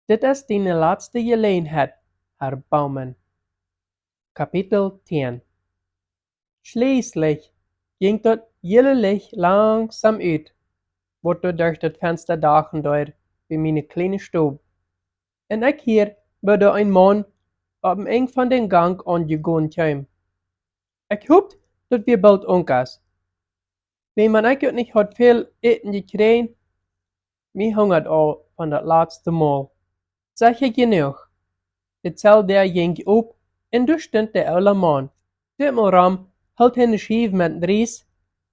Dit is deine laatste Gelegenheit, Herr Baumann. Kapitel 10. Schließlich ging das helle Licht langsam uit, wat durch das Fenster dagen deur bij mijn kleine Stube. En ik hier bij de een man op een van den gang aangegaan kwam. Ik hoopte dat wir bald onkas. Wenn man eigenlijk nicht hat viel eten gekregen, mir hungert al van dat laatste Mal. Zeg je genoeg. De zel der ging op en daar stond de oude man. Dit ram hield hij een schief met rijst,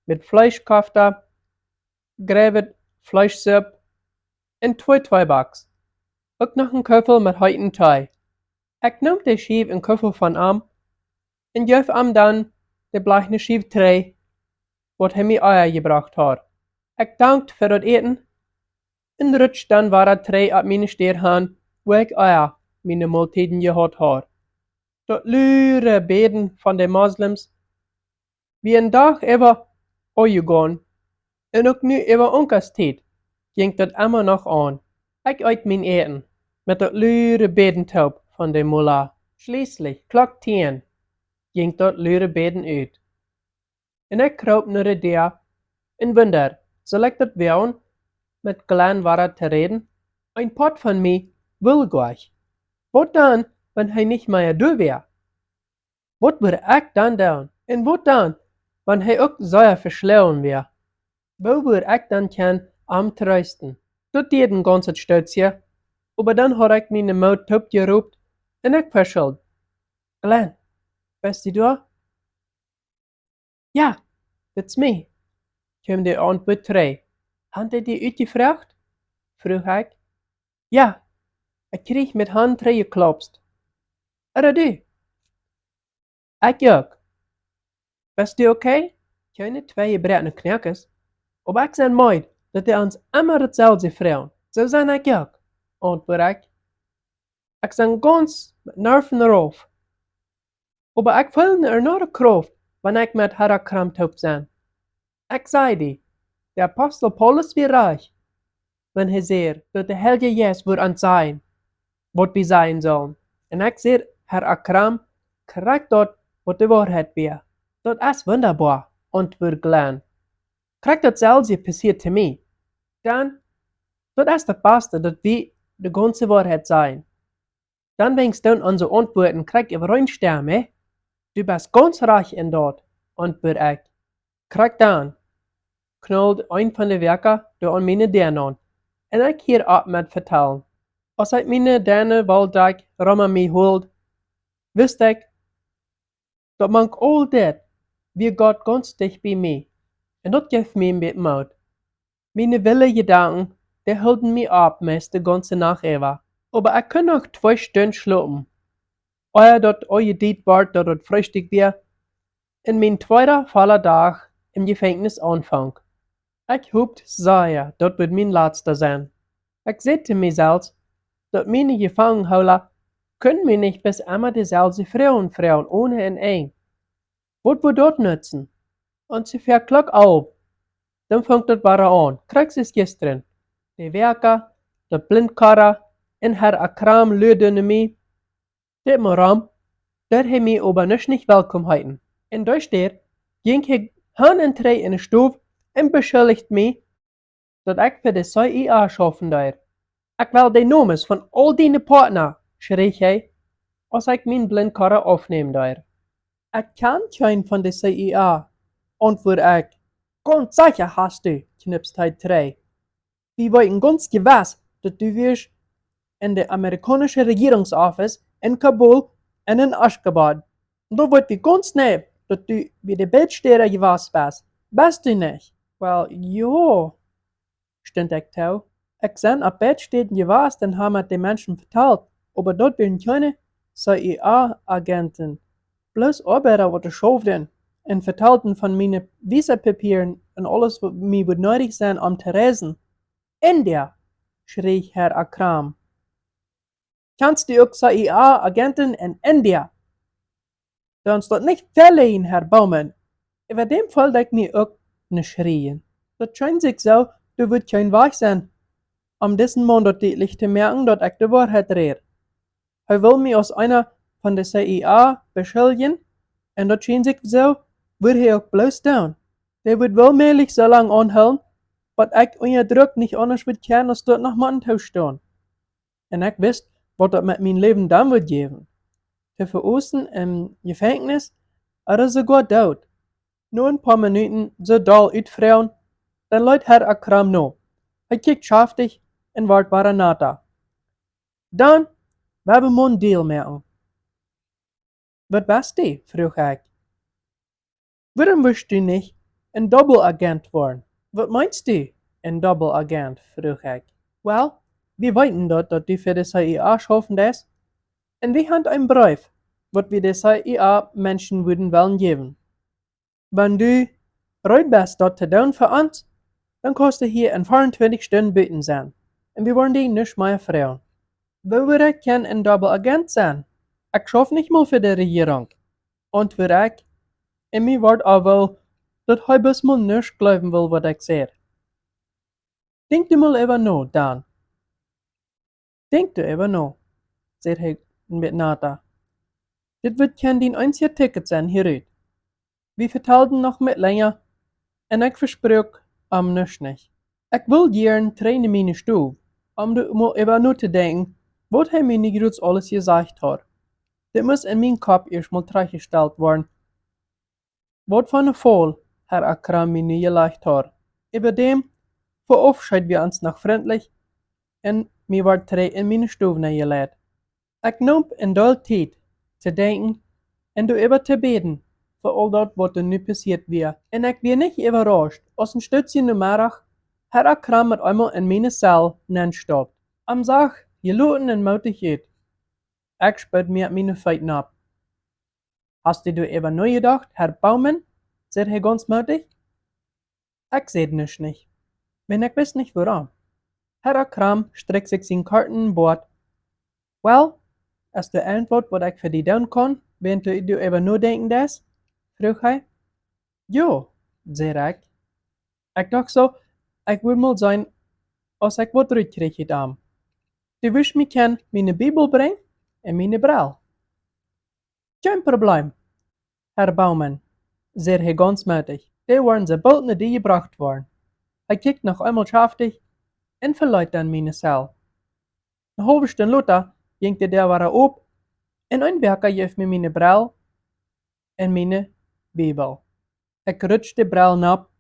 met vleischkofte, gerevet vleischsoep en twee tweebaks. Ook nog een kuffel met heiten thee. Ik nam de schief een kuffel van am en gaf am dan de blachne schief tree, wat hij mij eier gebracht had. Ik dankte voor het eten en rutsch dan waar het tree op mijn steerhaan, waar ik eier mijn maaltijden gehad had. Dat lure beden van de moslims, wie een dag even uitgegaan, en ook nu even onkers tijd, ging dat immer nog aan. Ik uit mijn eten, met dat lure bedentaub van de mullah. Schließlich, klok 10, ging dat lure beden uit. En ik kroop naar de deur, en wonder, zal ik dat weeren, met klein waren te reden? Een pot van mij wil gleich. Wat dan, wenn hij niet meer door weer? Wat wil ik dan doen? En wat dan, wenn hij ook zou versleuen weer? Wo wil ik dan kan am trösten? Dat deed een ganze stutsje, aber dan had ik mijn moed opgeroept en ik verschuld. Glenn, bist du da? Ja, that's me, kwam de antwoord terug. Had hij die uitgevraagd? Vroeg ik. Ja, ik kreeg met hand teruggeklopst. Er du? Ik ook. Bist du okay? Keine twee gebrekkene knakkers. Aber ik zijn meid, dat hij ons immer hetzelfde vragen. Zo zijn ik ook, antwoord ik. Ik zijn ganz met nerven eraf. Aber ik voel er nog de kracht, wanneer ik met haar krampt op zijn. Ik zei die, de apostel Paulus wie reich, wenn hij zei dat de Heilige Geest wordt ons zijn, wat we zijn zullen. En ik zei, haar akram, krijgt dat wat de waarheid weer. Dat is wunderbar, antwoord Glenn. Krijgt datzelfde passiert te mij. Dan, dat is het beste dat we de ganze waarheid zijn. Dan wengst du onze antwoorden krijg overeenstemming, hè? Du bist ganz reich in dat, antwoord ik. Krijg dan, knalde een van de werken door aan mijn deur aan, en ik hier op met vertellen. Als ik mijn derne waldak rammer mij hold, wist ik, dat man al dit, wie God ganz dicht bij mij. En dat geeft mij een beetje moed. Mijn wilde gedanken, die hielden mij op meest de ganze nacht even. Aber ik kan nog 2 Stunden slapen. Eer dat je dit wordt dat het frühstück weer. En mijn tweede volle dag im Gefängnis aanvang. Ik hoopte zeer dat het mijn laatste zijn. Ik zei te mezelf, dat mijn gevangenhouder kunnen mij niet bis immer dezelfde vrouwen vragen ohne en een. Wat wordt dat nützen? En ze verklok op. Dan vangt het waar aan. Krijg ze gisteren. De werken, de blindkarren en haar akram luurde naar mij. Dit moram, dat hij mij aber nicht welkom heiten. En daardoor ging hij han en tree in de stoof en beschuldigt mij dat ik voor de CIA schaffen daar. Ik wil de nomes van al die partner, schreef hij, als ik mijn blindkarre afneem daar. Ik kan geen van de CIA, antwoord ik. Ganz sicher hast du, knipst hij terug. Wir weten ganz gewiss, dat du wirst in de amerikanische regeringsoffice in Kabul en in Ashgabat. Da wordt we ganz snel, dat du wie de Bildsteher gewas bist. Bist du nicht? Well, ja, stond ik toe. Ik zijn op Bettsteden gewas, dan haben de Menschen verteld, aber dort werden keine CIA-agenten. Bloß Arbeiter wat schoften en vertelten van meine Visapapieren en alles wat mir wird nötig sein om te reisen. India, schrie Herr Akram. Kannst du auch CIA-agenten in India? Dan staat nicht verlegen, Herr Baumann. Über dem Fall denk mir auch ne schrien. Dat scheint sich so, du wird kein Weg sein. om diesen Monat deutlich te merken dat ik de waarheid reed. Hij wil me als einer van de CIA beschuldigen en dat schijnt zich zo, wird hij ook bloßstellen. Der wird wel mählich so lang anhalten, wat ik onder druk niet anders wird kennen als dort noch Mann staan. En ik wist wat dat met mijn leven dan wird geven. Te veroosten in Gefängnis oder sogar dood. Nur ein paar Minuten so doll uitvrouwen, dann luidt Herr Akram no. Hij kijkt schaftig en wacht Baranata. Dan, we hebben een deal maken. Wat was die? Vroeg ik. Waarom wist u niet een doppelagent worden? Wat meinst du, een doppelagent? Vroeg ik. Wel, we weten dat u voor de CIA schaffen is. En we hebben een brief, wat we de CIA Menschen würden willen geven. Wenn du bereit bist, dat te doen voor ons, dan kost hier in 24 Stunden buiten zijn. En we worden die niet meer vrouwen. Waarom kan een doppelagent zijn? Ik schaf niet meer voor de regering. Antwoord ik. En mij wordt al wel dat hij best maar niet geloven wil wat ik zeg. Denk u mal even na, Dan. Denk u even na, zegt hij met nata. Dit wordt geen die einzige ticket zijn hieruit. We vertelden nog met länger en ik verspreek niet. Ik wil gern trainen mijn stoel, om er mal even na te denken, wat hij mij niet groot alles gezegd had. Dit moet in mijn kop eerst mal teruggesteld worden. Wat van een Fall, Herr Akram mij nu gelegd had. Über dem verabschieden wir uns noch vriendelijk en mij wordt terug in mijn stoel neergelegd. Ik nam een dol tijd te denken en door te beden voor al dat wat er nu passiert weer. En ik ben niet überrascht, als een stukje nummerig Herr Akram met einmal in mijn cel neerstapt. Am zag, je loten en moedigheid. Ik spuit mir mijn feiten ab. Hast du über neu gedacht, Herr Baumann? Sagt er ganz mutig. Ich seh nicht. Wenn ich weiß nicht warum. Herr Akram streckt sich sein Kartenbord. Well, ist die Antwort, was ich für dich tun kann, wenn du über nur denken das? Frug hij. Jo, zei ik. Ik dacht zo, ik wil mal zijn als ik wat terugkrijg am. Du wirst mich kann meine Bibel bringen en meine Bril. Kein Problem, Herr Baumann, zei hij ganz mutig. Die waren ze bald naar die gebracht worden. Hij kijkt nog einmal schaftig en verleiht dann meine Cel. Een halve Stunde later ging de deur weer op en een werker geeft mir meine Bril en meine Bibel. Ik rutscht de bril op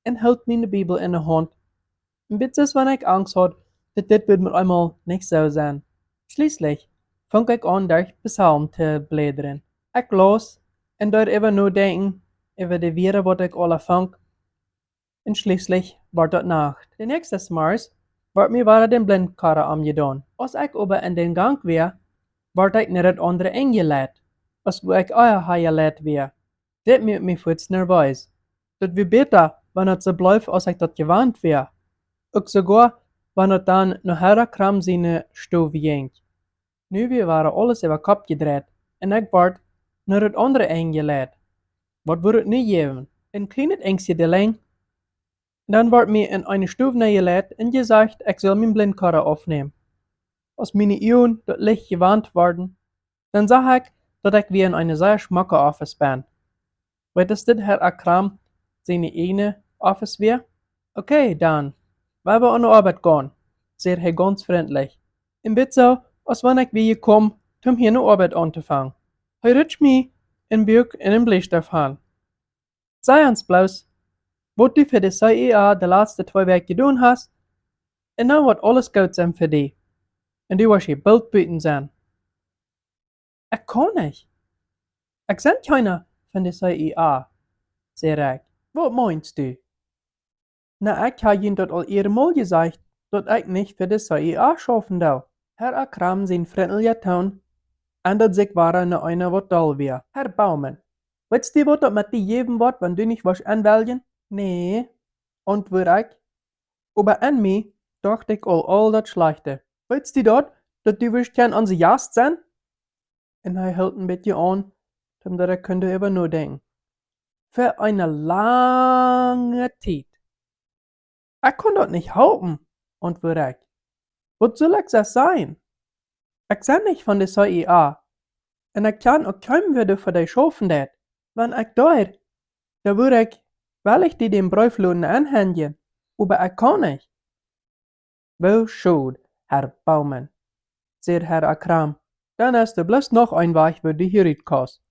en hield meine Bibel in de hand. Een beetje wanneer ik angst had dat dit wird mit einmal nicht so sein. Schließlich fang ich an, durch Psalm te blädern. Ich las en dort even nur denken über die Vieren, wat ich alle fang. Und schließlich war das Nacht. De nächste Mars ward mir wieder den Blindkarre angedaan. Als ich oben in den Gang war, ward ich naar het andere ingeleid, als wo ich euer heierleid war. Dit maakt mich voets nervös. Dat wie beter, wenn het so bleibt, als ich dat gewarnt war. Ook sogar, wenn het dan naar Herr Akram seine Stove ging. Nu waren alles über Kopf gedreht en ik word naar het andere ingeleid. Wat wordt het nu geven? Een kleine engstje de lang. Dan wordt mir in eine Stove neergelegd en gezegd, ik zal mijn blindkarre opnemen. Als meine Ogen dat licht gewarnt worden, dan zag ik dat ik weer in eine sehr schmacke Office ben. Weet is dit Herr Akram seine eigene Office weer? Okay, dan, we hebben aan de arbeid gaan, zei hij ganz vriendelijk. Een beetje als wanneer ik weer kom, om hier een arbeid aan te vangen. Hij rutscht me in Berg in een Bleistift aan. Sei ons bloß, wat du für de CIA de laatste 2 weken gedaan hast, en dan wordt alles goed zijn voor die. En du was je bald buiten zijn. Ik kan niet. Ik ben keiner van de CIA, zei ik. Wat meinst du? Na, ik heb je dat al eenmaal gezegd, dat ik niet voor de CIA schaffen wil. Herr Akram zijn vriendelijke toon, en dat zich waren naar einer wat dol weer. Herr Baumann, weißt du wat dat met die geven wordt, wenn du nicht was anwählen? Nee, antwoord ik. Aber an mij dacht ik al dat Schlechte. Weißt du dat du wirst gern an sie Jast sein? En hij hield een beetje aan, omdat ik könnte über nur denken. Für eine lange Zeit. Ich kann das nicht halten, antwortet ich. Wat soll ich das sein? Ich bin nicht von der CIA. Und ich kann auch kaum wieder für dich schaffen, dat. Wenn ich da würde ich, weil ich die den Bräufloden anhängen. Aber ich kann nicht. Wel schuld, Herr Baumann, sagt Herr Akram. Dann hast du bloß noch ein Weg, wo du hier rauskommst.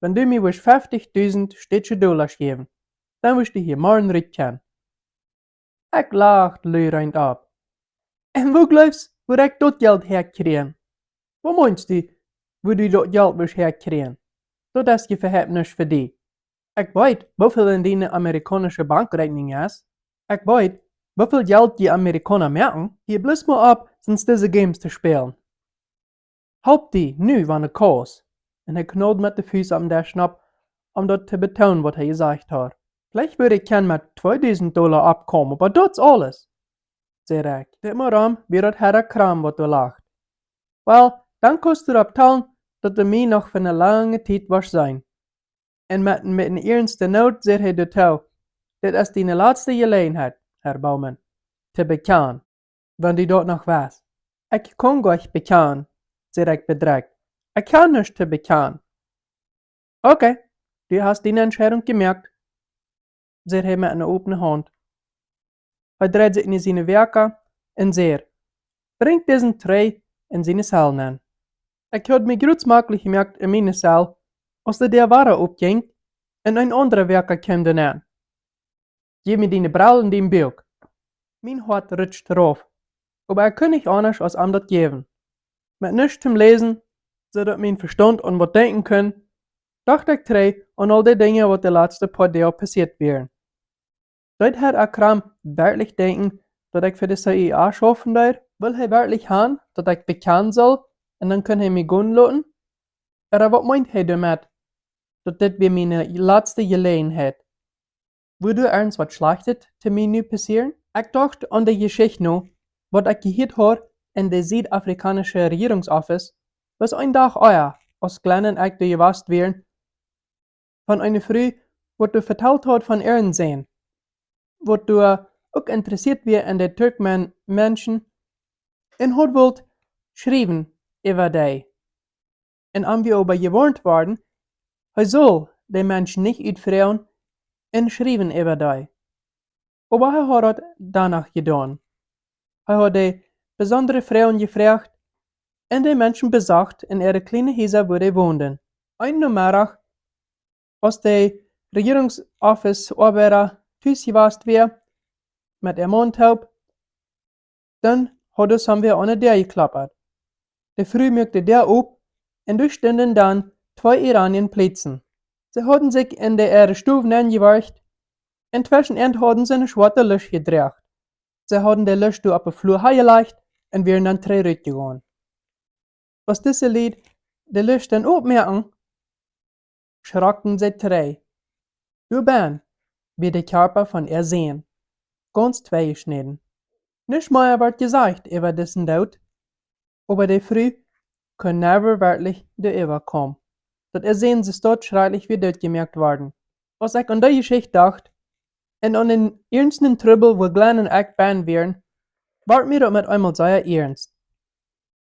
Wenn du mir 50.000 städtische Dollars geben, dann wirst du hier morgen rauskommen. Ich lachte lürein ab. Und wo glaubst du, wo ich das Geld herkriegen? Wo meinst du, wo du das Geld wirst herkriegen? Das ist verhält nicht für dich. Ich weiß, wieviel in deine amerikanische Bankrechnung ist. Ich weiß, wieviel Geld die Amerikaner merken, hier bloß mal ab, sonst diese Games zu spielen. Haupt die, nu, wann er kost. Und er knallt mit den Füßen am der Schnapp, das zu betonen, was er gesagt hat. Vielleicht würde ich gern mit $2.000 abkommen, aber das alles. Sagt ich, dit maar aan, wie dat Herr Kram wat du lacht. Well, dann kannst du abtalen, dass du mir noch für eine lange Zeit was sein. Und mit einer ernsten Not sagt er dazu, das ist deine letzte Gelegenheit, Herr Baumann, zu bekennen, wenn du dort noch weißt. Ich kann euch bekennen, sagt ich bedrückt. Ich kann nicht zu bekennen. Okay, du hast deine Entscheidung gemerkt, sagt er mit einer offenen Hand. Er dreht sich in seine Werke und sagt, bringt diesen Tray in seine Zellen an. Ich had mir großmöglich gemerkt in meine Zelle, als der Ware opging und ein anderer Werker kam dann an. Gib mir deine Brille und den Berg. Mein Hart rutscht drauf, aber ich kann nicht anders als ihm das geben. Mit nichts zum Lesen, so dass mein Verstand an was denken kann, dachte ich Tray an all die Dinge, was die letzten paar Tage passiert wären. Sollte Herr Akram wirklich denken, dass ich für die CIA schaffen werde? Will er wirklich haben, dass ich bekennen soll und dann kann er mich gehen lassen? Oder was meint er damit, dass das wie meine letzte Gelegenheit? Würde ernst was Schlechtes zu mir nu passieren? Ich dachte an die Geschichte noch, was ich gehört habe in der südafrikanischen Regierungsoffice, was ein Tag euer, als kleinen ich da gewasst wären, von einer Frau, was du vertellt hat von ihren Sehen. Wat du auch interessiert wir an der Türkmen Menschen und hat wollt schreiben über die. Und an wir aber gewarnt worden, er soll die Menschen nicht utfrauen und schreiben über die. Aber er hat das danach getan. Er hat die besondere Frauen gefragt und die Menschen besucht in ihre kleinen Häuser, wo die wohnten. Ein Nachmittag, als die Regierungsoffice-Arbeiter gewasst wär, mit der Mondtaub, dann haben wir eine der geklappert. Die Früh mögte der op und da standen dann 2 Iranien Plätzen. Sie hatten sich in ihre Stufen angeworcht und zwischen ihnen hatten sie eine schwarze Licht gedreht. Sie hatten die Licht auf den Flur hergelegt und wären dann 3 gegangen. Als diese Lied die Licht dann aufmerken, schrocken sie 3. Du bist wie der Körper von ihr sehen, ganz zweigeschnitten. Nicht mal wird gesagt über diesen Tod, aber die Früh kann never wirklich darüber kommen. Dat sehen sie dort schrecklich wie dort gemerkt worden. Als ich an die Geschichte dachte, und an den ernsten Trübel, wo Glenn und ich bein wären, ward mir das mit einmal sehr ernst.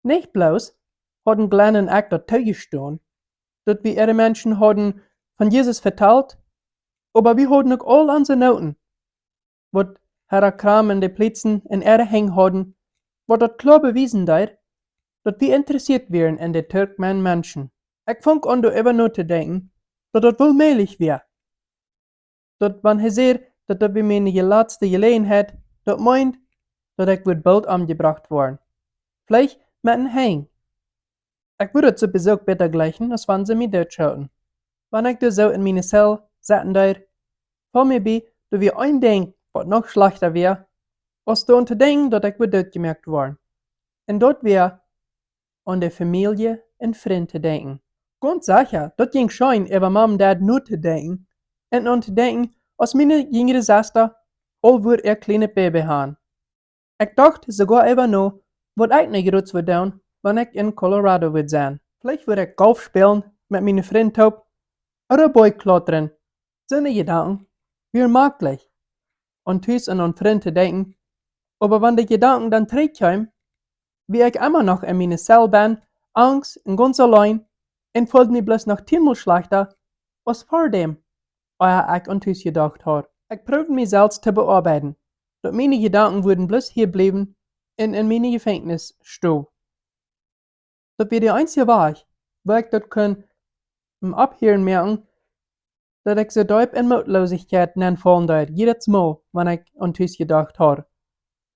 Nicht bloß hatten Glenn und ich dort zugestanden, dass wir ihre Menschen hatten von Jesus vertellt, aber wir hatten auch all unsere Noten, was Herr Kram in den Plätzen in ihre Hänge hatten, was dort klar bewiesen hat, dass wir interessiert wären in den Türkmen Menschen. Ich fang an, darüber nachzudenken, dass das wohl möglich wäre. Dass, wenn er sieht, dass das wie meine letzte Gelegenheit, das meint, dass ich wird bald umgebracht worden. Vielleicht mit einem Hang. Ich würde zu Besuch besser gleichen, als wenn sie mich dort schauten. Wenn ich da so in meine Zelle sitzen dort, vor mir bei, dass wir ein Ding, was noch schlechter wäre, als da zu denken, dass ich wird dort gemerkt worden. Und dort wäre an die Familie und Freunde zu denken. Ganz sicher, das ging schon über Mom und Dad nur zu denken und an zu denken, als meine jüngere Schwester all wird ihr kleine Baby haben. Ich dachte sogar über noch, was ich nicht gerutzt wird tun, wenn ich in Colorado wird sein. Vielleicht würde ich Golf spielen mit meinen Freunden oder Boy klettern. Seine Gedanken wären möglich. Und Tüß und an Freunde denken, aber wenn die Gedanken dann zurückkommen, wie ich immer noch in meine Cell bin, Angst und ganz allein, und fühlt mich bloß noch 10-mal schlechter als vor dem, als ich an Tisch gedacht habe. Ich probierte mich selbst zu bearbeiten, doch meine Gedanken würden bloß hier bleiben und in meine Gefängnis stehen. Das wäre der einzige Weg, wo ich das kann abhören merken, dass ich so deep in Mutlosigkeit fallen dort, jedes Mal, wenn ich an Tisch gedacht habe.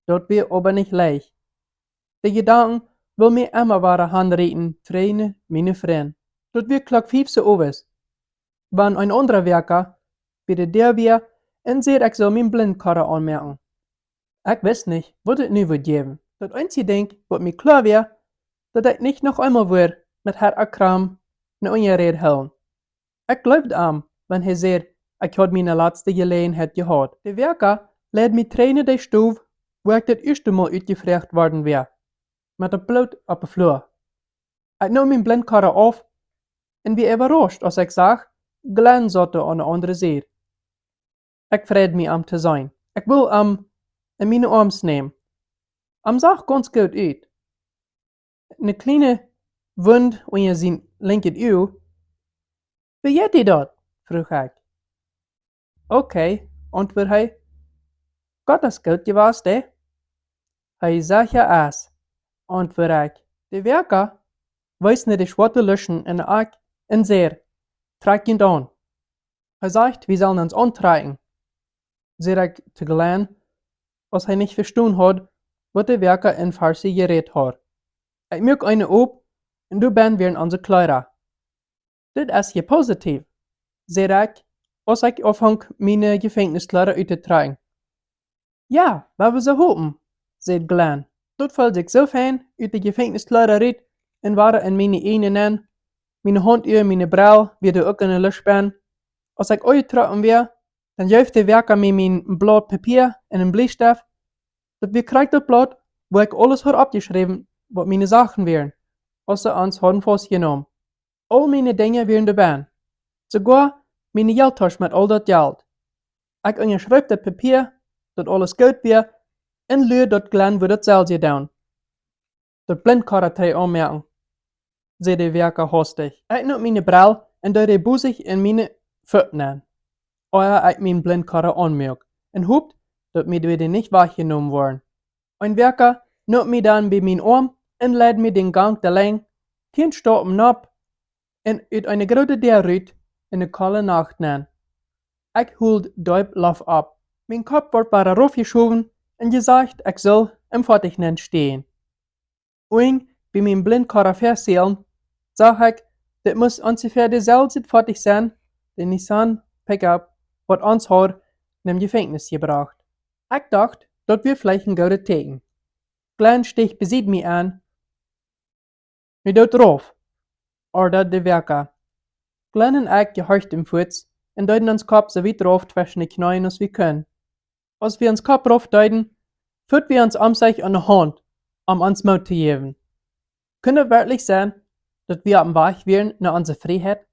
Das wäre aber nicht leicht. Die Gedanken will mir immer wieder handreten, Tränen, meine Freunde. Das wird Klock 5 so oberst. Wenn ein anderer Werker, wieder der wir, und seht ich so mein Blindkarre anmerken. Ich weiß nicht, was es nu wird geben. Das einzige Ding, was mir klar wäre, dass ich nicht noch einmal wird mit Herr Akram eine Ungerät hellen. Ich glaubte ihm, wenn er sagt, ich had meine letzte Gelegenheit gehabt. Der Werker lädt mir Tränen durch Stuf, wo ich das erste Mal uitgefragt worden wäre. Mit der Blut auf der Flur. Ich nahm mein Blindkarre auf und wie überrascht, als ich sag, Glenn satt an der anderen Seite. Ich freut mich zu sein. Ich will in meine Arms nehmen. Sah ganz gut aus. Eine kleine Wund an sein linken Auge. Wie geht die dort? Frug ich. Okay, antwortet hij. Gott ist gut gewesen, de? Hij zag ja aus, antwortet ich. Der Werker weist nicht die schwarze Löschen in der Eck und sagt, trag ihn an. Er sagt, wir sollen uns antragen. Sagt ich zu Glenn, als er nicht verstanden hat, was der Werker in Farsi geredet hat. Ich merk eine ob und du bist wieder in unsere Kleider. Das ist ja positiv, sagt ich, als ich aufhang, meine Gefängniskleider auszutragen. Ja, weil wir so hoffen, sagt Glenn. Dort fällt sich so fein aus der Gefängniskleider raus und war in meine Einen an, meine Hand über meine Brau, wie du auch in der Luft bin. Als ich ausgetroffen wäre, dann jäuft der Werker mir mein Blatt Papier und einen Bleistift, dass wir kriegt das Blatt, wo ich alles hat abgeschrieben, was meine Sachen wären, als sie uns haben festgenommen. All meine Dinge wären dabei. Sogar meine Geldtasche mit all das Geld. Ich unterschreibe das Papier, dass alles gut wäre, und lüge dat Glenn wird das selbst getan. Dat Blindkarre trei anmerken, zei der Werker hastig. Ich nahm meine Brille und deed die boezig in meine Fötten an. Eer ich mijn Blindkarre anmerk und hoopt, dat mir wieder nicht wahrgenommen worden. Ein Werker nahm mich dann bei meinem Arm und leid mir den Gang der Länge, 10 Stoppen ab und uit eine grote Deur uit in de kalle Nacht an. Ich holt deub Luft ab. Mein Kopf wird bara raufgeschoben und gesagt, ich soll im Fertignen stehen. Und bei meinem Blindkarre versehen, sag ich, das muss ungefähr dieselbe fertig sein, den Nissan Pickup, was uns hat in dem Gefängnis gebracht. Ich dachte, das wird vielleicht ein guter Tegen. Glenn sticht besieht mich an. Mir dort drauf, ordert der Werker. Glenn und ich gehorcht im Fuß und deuten uns Kopf so weit drauf zwischen den Knien als wir können. Als wir uns Kopf drauf deuten, führt wir uns sich an der Hand, uns Maut zu geben. Könnte wirklich sein, dass wir am Weg wären nach unserer Freiheit?